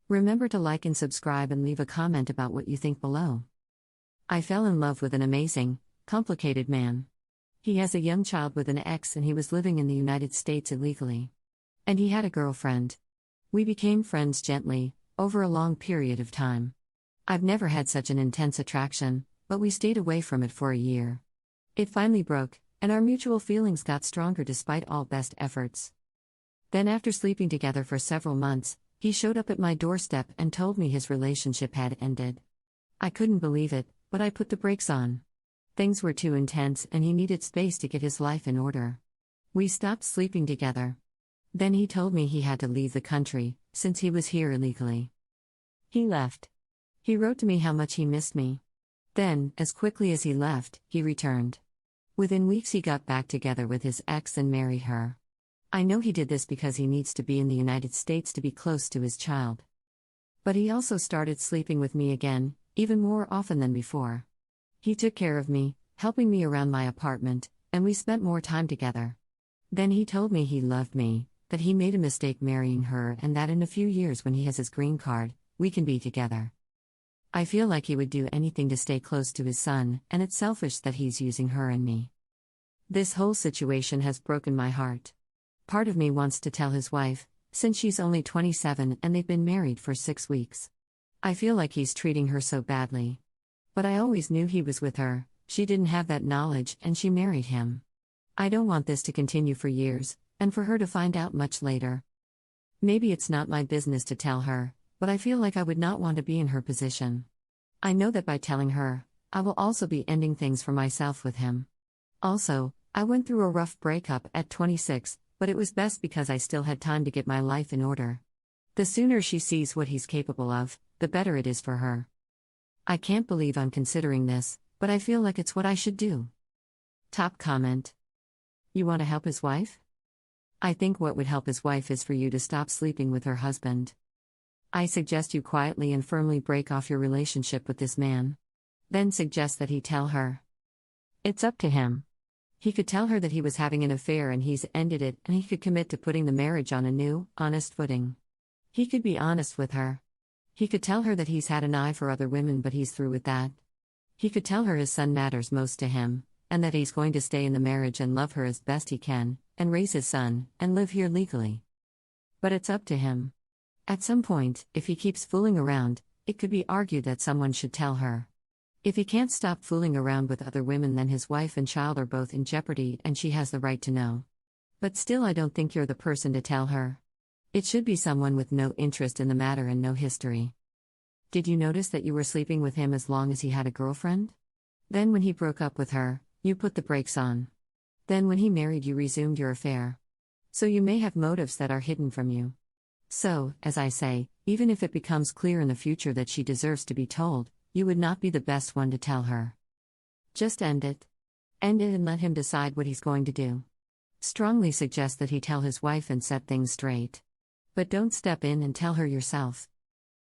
Remember to like and subscribe and leave a comment about what you think below. I fell in love with an amazing, complicated man. He has a young child with an ex and he was living in the United States illegally. And he had a girlfriend. We became friends gently, over a long period of time. I've never had such an intense attraction, but we stayed away from it for a year. It finally broke, and our mutual feelings got stronger despite all best efforts. Then after sleeping together for several months, he showed up at my doorstep and told me his relationship had ended. I couldn't believe it, but I put the brakes on. Things were too intense and he needed space to get his life in order. We stopped sleeping together. Then he told me he had to leave the country, since he was here illegally. He left. He wrote to me how much he missed me. Then, as quickly as he left, he returned. Within weeks he got back together with his ex and married her. I know he did this because he needs to be in the United States to be close to his child. But he also started sleeping with me again, even more often than before. He took care of me, helping me around my apartment, and we spent more time together. Then he told me he loved me, that he made a mistake marrying her, and that in a few years when he has his green card, we can be together. I feel like he would do anything to stay close to his son, and it's selfish that he's using her and me. This whole situation has broken my heart. Part of me wants to tell his wife, since she's only 27 and they've been married for 6 weeks. I feel like he's treating her so badly. But I always knew he was with her, she didn't have that knowledge and she married him. I don't want this to continue for years, and for her to find out much later. Maybe it's not my business to tell her, but I feel like I would not want to be in her position. I know that by telling her, I will also be ending things for myself with him. Also, I went through a rough breakup at 26, but it was best because I still had time to get my life in order. The sooner she sees what he's capable of, the better it is for her. I can't believe I'm considering this, but I feel like it's what I should do. Top comment. You want to help his wife? I think what would help his wife is for you to stop sleeping with her husband. I suggest you quietly and firmly break off your relationship with this man. Then suggest that he tell her. It's up to him. He could tell her that he was having an affair and he's ended it, and he could commit to putting the marriage on a new, honest footing. He could be honest with her. He could tell her that he's had an eye for other women but he's through with that. He could tell her his son matters most to him, and that he's going to stay in the marriage and love her as best he can, and raise his son, and live here legally. But it's up to him. At some point, if he keeps fooling around, it could be argued that someone should tell her. If he can't stop fooling around with other women, then his wife and child are both in jeopardy and she has the right to know. But still, I don't think you're the person to tell her. It should be someone with no interest in the matter and no history. Did you notice that you were sleeping with him as long as he had a girlfriend? Then when he broke up with her, you put the brakes on. Then when he married, you resumed your affair. So you may have motives that are hidden from you. So, as I say, even if it becomes clear in the future that she deserves to be told, you would not be the best one to tell her. Just end it. End it and let him decide what he's going to do. Strongly suggest that he tell his wife and set things straight. But don't step in and tell her yourself.